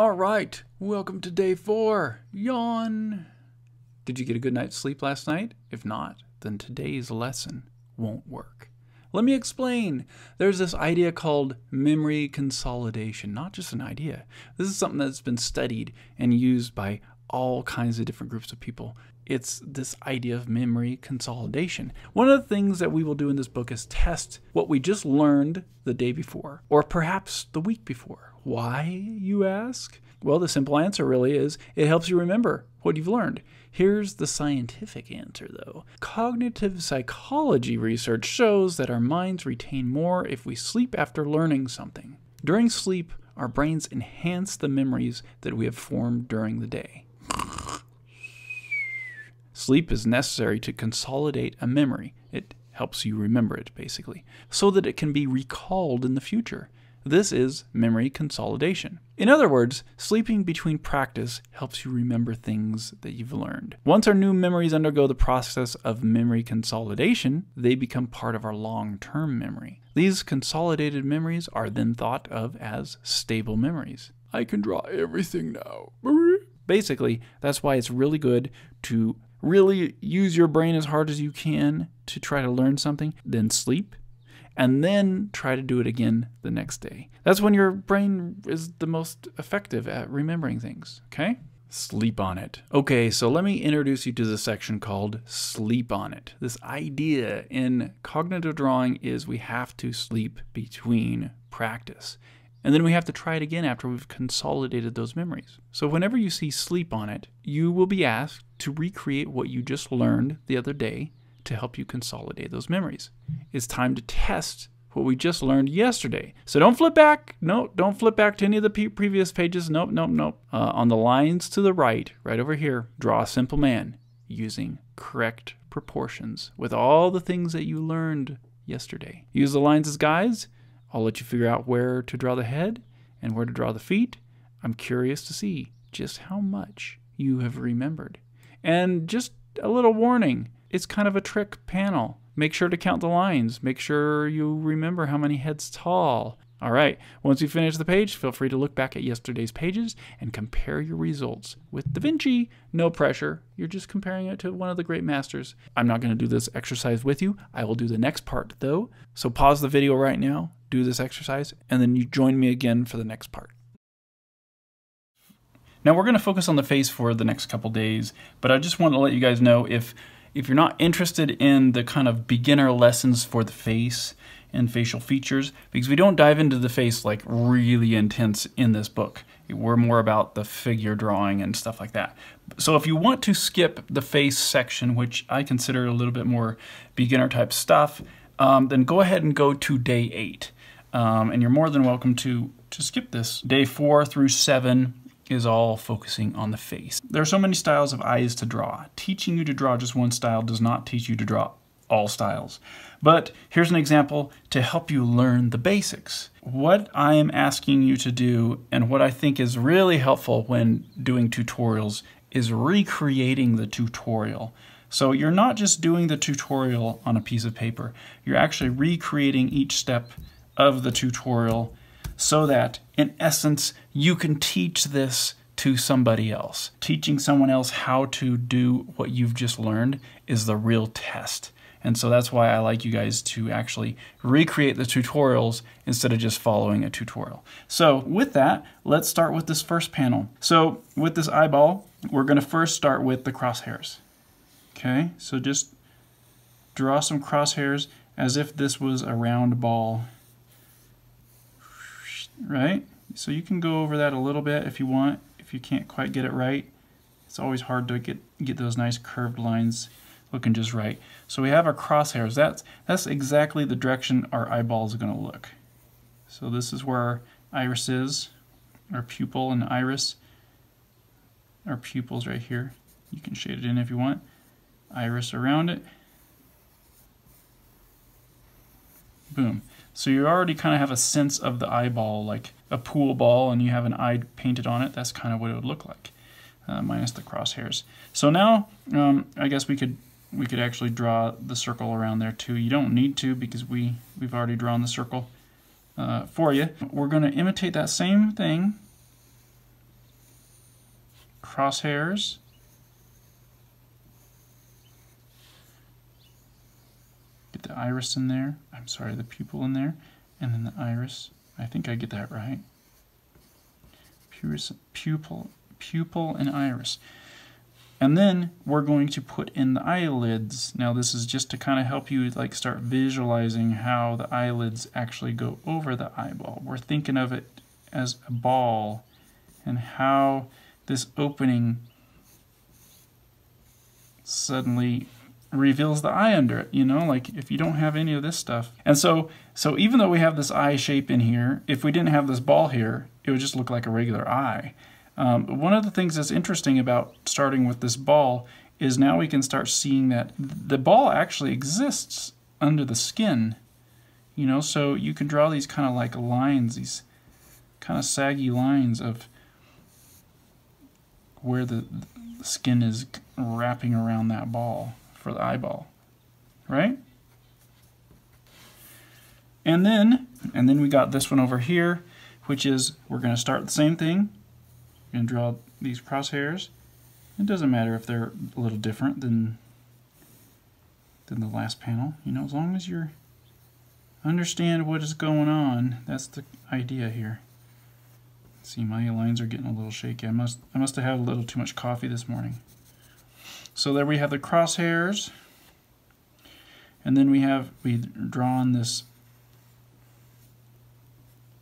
All right, welcome to day 4. Yawn. Did you get a good night's sleep last night? If not, then today's lesson won't work. Let me explain. There's this idea called memory consolidation. Not just an idea. This is something that's been studied and used by all kinds of different groups of people. It's this idea of memory consolidation. One of the things that we will do in this book is test what we just learned the day before, or perhaps the week before. Why, you ask? Well, the simple answer really is it helps you remember what you've learned. Here's the scientific answer, though. Cognitive psychology research shows that our minds retain more if we sleep after learning something. During sleep, our brains enhance the memories that we have formed during the day. Sleep is necessary to consolidate a memory. It helps you remember it, basically, so that it can be recalled in the future. This is memory consolidation. In other words, sleeping between practice helps you remember things that you've learned. Once our new memories undergo the process of memory consolidation, they become part of our long-term memory. These consolidated memories are then thought of as stable memories. I can draw everything now. Basically, that's why it's really good to really use your brain as hard as you can to try to learn something, then sleep, and then try to do it again the next day. That's when your brain is the most effective at remembering things, okay? Sleep on it. Okay, so let me introduce you to the section called sleep on it. This idea in cognitive drawing is we have to sleep between practice. And then we have to try it again after we've consolidated those memories. So whenever you see sleep on it, you will be asked to recreate what you just learned the other day to help you consolidate those memories. It's time to test what we just learned yesterday. So don't flip back. No, don't flip back to any of the previous pages. Nope. On the lines to the right over here, draw a simple man using correct proportions with all the things that you learned yesterday. Use the lines as guides. I'll let you figure out where to draw the head and where to draw the feet. I'm curious to see just how much you have remembered. And just a little warning, it's kind of a trick panel. Make sure to count the lines. Make sure you remember how many heads tall. All right, once you finish the page, feel free to look back at yesterday's pages and compare your results with Da Vinci. No pressure. You're just comparing it to one of the great masters. I'm not going to do this exercise with you. I will do the next part, though. So pause the video right now, do this exercise, and then you join me again for the next part. Now we're going to focus on the face for the next couple days, but I just want to let you guys know if you're not interested in the kind of beginner lessons for the face and facial features, because we don't dive into the face like really intense in this book. We're more about the figure drawing and stuff like that. So if you want to skip the face section, which I consider a little bit more beginner type stuff, then go ahead and go to day 8. And you're more than welcome to skip this. Day 4 through 7 is all focusing on the face. There are so many styles of eyes to draw. Teaching you to draw just one style does not teach you to draw all styles. But here's an example to help you learn the basics. What I am asking you to do, and what I think is really helpful when doing tutorials, is recreating the tutorial. So you're not just doing the tutorial on a piece of paper, you're actually recreating each step of the tutorial so that, in essence, you can teach this to somebody else. Teaching someone else how to do what you've just learned is the real test. And so that's why I like you guys to actually recreate the tutorials instead of just following a tutorial. So with that, let's start with this first panel. So with this eyeball, we're going to first start with the crosshairs. Okay, so just draw some crosshairs as if this was a round ball. Right? So you can go over that a little bit if you want, if you can't quite get it right. It's always hard to get those nice curved lines looking just right. So we have our crosshairs. That's exactly the direction our eyeball is going to look. So this is where our iris is, our pupil and iris. Our pupil's right here. You can shade it in if you want. Iris around it. Boom. So you already kind of have a sense of the eyeball, like a pool ball, and you have an eye painted on it. That's kind of what it would look like, minus the crosshairs. So now, I guess we could actually draw the circle around there too. You don't need to because we've already drawn the circle for you. We're going to imitate that same thing crosshairs. Get the iris in there. I'm sorry, the pupil in there. And then the iris. I think I get that right. Pupil and iris. And then we're going to put in the eyelids. Now this is just to kind of help you like start visualizing how the eyelids actually go over the eyeball. We're thinking of it as a ball and how this opening suddenly reveals the eye under it, you know, like if you don't have any of this stuff. And so even though we have this eye shape in here, if we didn't have this ball here, it would just look like a regular eye. One of the things that's interesting about starting with this ball is now we can start seeing that the ball actually exists under the skin, you know, so you can draw these kind of like lines, these kind of saggy lines of where the skin is wrapping around that ball for the eyeball, right? And then we got this one over here, which is we're going to start the same thing. We're going to draw these crosshairs. It doesn't matter if they're a little different than the last panel, you know, as long as you understand what is going on. That's the idea here. See, my lines are getting a little shaky. I must have had a little too much coffee this morning. So there we have the crosshairs, and then we've drawn this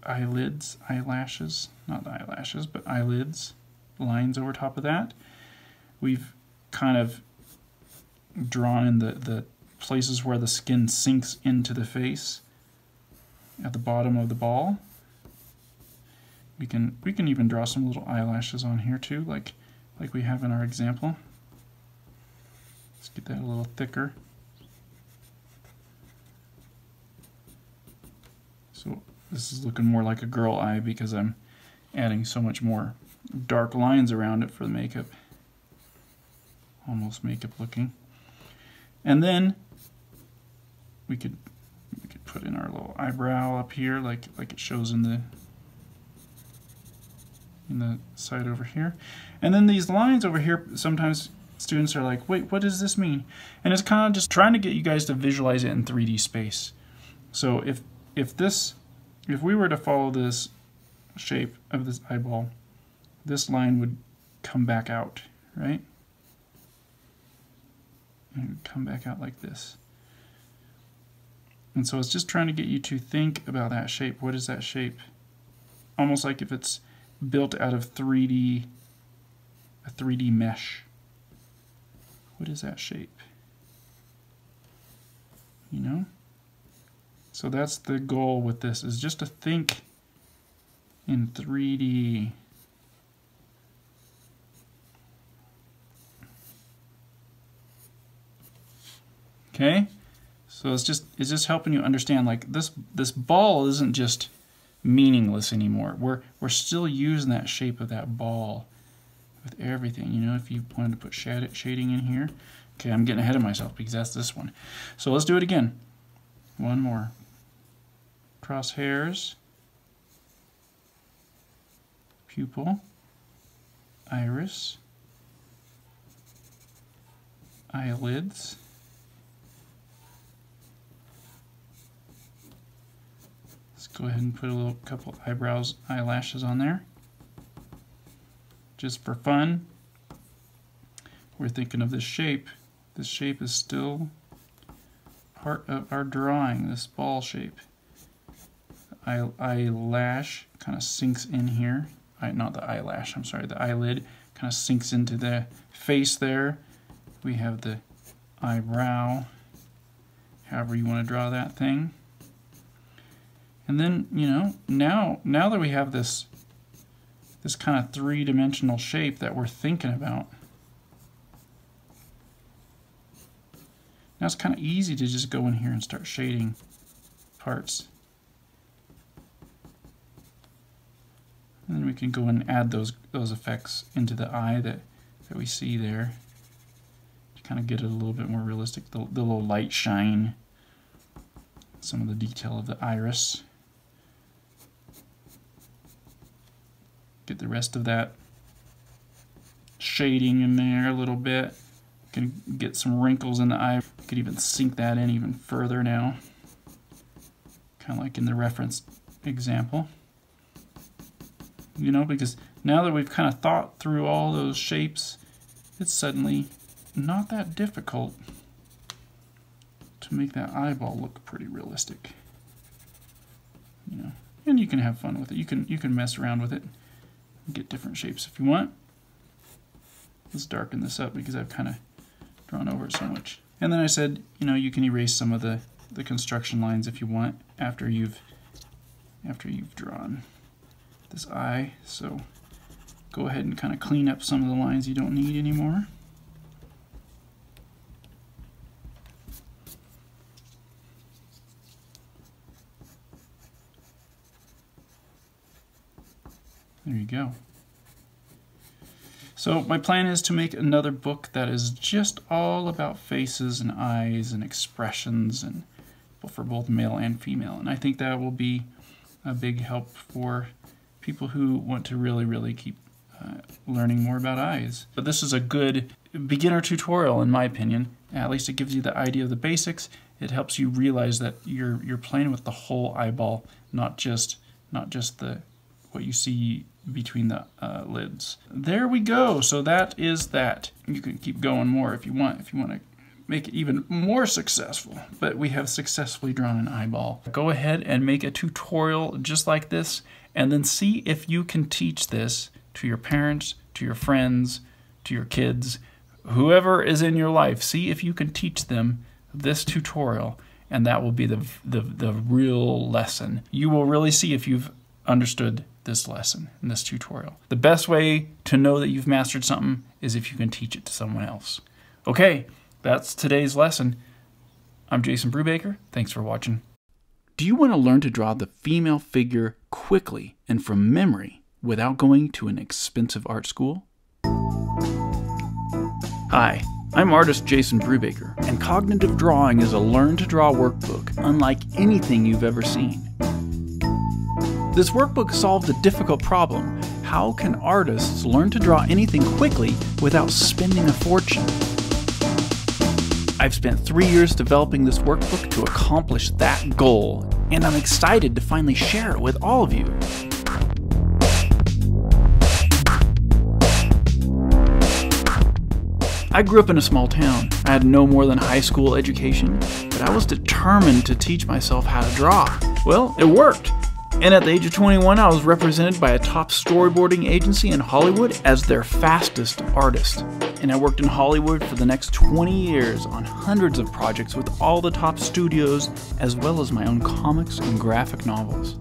eyelashes, not eyelashes, but eyelids, lines over top of that. We've kind of drawn in the places where the skin sinks into the face at the bottom of the ball. We can even draw some little eyelashes on here too, like we have in our example. Let's get that a little thicker. So this is looking more like a girl eye because I'm adding so much more dark lines around it for the makeup. Almost makeup looking. And then we could put in our little eyebrow up here like it shows in the side over here. And then these lines over here, sometimes students are like, wait, what does this mean? And it's kind of just trying to get you guys to visualize it in 3D space. So if we were to follow this shape of this eyeball, this line would come back out, right? And it would come back out like this. And so it's just trying to get you to think about that shape. What is that shape? Almost like if it's built out of a 3D mesh. What is that shape? You know? So that's the goal with this, is just to think in 3D. Okay? So it's just helping you understand, like, this ball isn't just meaningless anymore. We're still using that shape of that ball with everything. You know, if you wanted to put shading in here. Okay, I'm getting ahead of myself because that's this one. So let's do it again. One more. Crosshairs, pupil, iris, eyelids, let's go ahead and put a couple eyebrows, eyelashes on there. Just for fun, we're thinking of this shape. This shape is still part of our drawing, this ball shape. Eyelash kind of sinks in here. Not the eyelash, I'm sorry, the eyelid kind of sinks into the face there. We have the eyebrow, however you want to draw that thing. And then, you know, now that we have this kind of three-dimensional shape that we're thinking about, now it's kind of easy to just go in here and start shading parts. And then we can go and add those effects into the eye that we see there to kind of get it a little bit more realistic. The little light shine, some of the detail of the iris. Get the rest of that shading in there a little bit. You can get some wrinkles in the eye. You could even sink that in even further now. Kind of like in the reference example. You know, because now that we've kind of thought through all those shapes, it's suddenly not that difficult to make that eyeball look pretty realistic. You know, and you can have fun with it. You can mess around with it and get different shapes if you want. Let's darken this up because I've kind of drawn over it so much. And then I said, you know, you can erase some of the construction lines if you want after you've drawn this eye. So go ahead and kind of clean up some of the lines you don't need anymore. There you go. So my plan is to make another book that is just all about faces and eyes and expressions, and for both male and female. And I think that will be a big help for people who want to really keep learning more about eyes. But this is a good beginner tutorial in my opinion. At least it gives you the idea of the basics. It helps you realize that you're playing with the whole eyeball, not just the what you see between the lids. There we go. So that is that. You can keep going more if you want. If you want to make it even more successful, but we have successfully drawn an eyeball. Go ahead and make a tutorial just like this, and then see if you can teach this to your parents, to your friends, to your kids, whoever is in your life. See if you can teach them this tutorial, and that will be the real lesson. You will really see if you've understood this lesson in this tutorial. The best way to know that you've mastered something is if you can teach it to someone else. Okay, that's today's lesson. I'm Jason Brubaker. Thanks for watching. Do you want to learn to draw the female figure quickly and from memory without going to an expensive art school? Hi, I'm artist Jason Brubaker, and Cognitive Drawing is a Learn to Draw workbook unlike anything you've ever seen. This workbook solved a difficult problem. How can artists learn to draw anything quickly without spending a fortune? I've spent 3 years developing this workbook to accomplish that goal, and I'm excited to finally share it with all of you. I grew up in a small town. I had no more than high school education, but I was determined to teach myself how to draw. Well, it worked. And at the age of 21, I was represented by a top storyboarding agency in Hollywood as their fastest artist. And I worked in Hollywood for the next 20 years on hundreds of projects with all the top studios, as well as my own comics and graphic novels.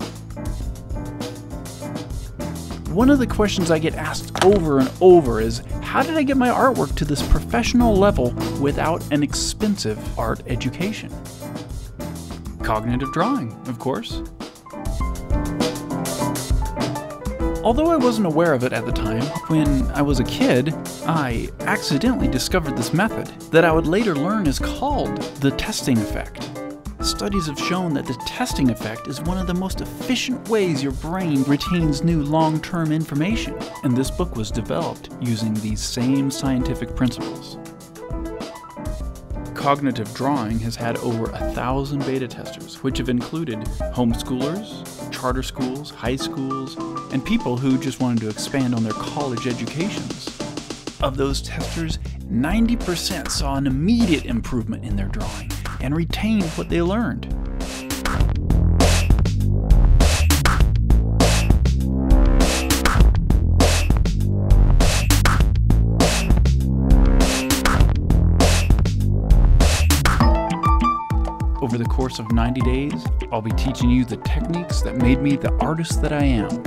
One of the questions I get asked over and over is, how did I get my artwork to this professional level without an expensive art education? Cognitive drawing, of course. Although I wasn't aware of it at the time, when I was a kid, I accidentally discovered this method that I would later learn is called the testing effect. Studies have shown that the testing effect is one of the most efficient ways your brain retains new long-term information, and this book was developed using these same scientific principles. Cognitive Drawing has had over 1,000 beta testers, which have included homeschoolers, charter schools, high schools, and people who just wanted to expand on their college educations. Of those testers, 90% saw an immediate improvement in their drawing and retained what they learned. Over the course of 90 days, I'll be teaching you the techniques that made me the artist that I am.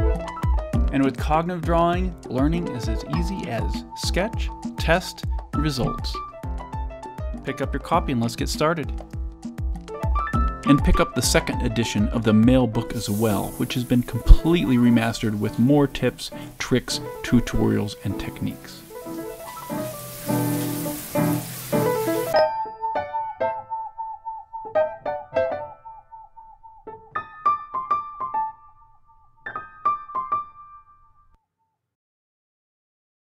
And with Cognitive Drawing, learning is as easy as sketch, test, results. Pick up your copy and let's get started. And pick up the second edition of the Male book as well, which has been completely remastered with more tips, tricks, tutorials, and techniques.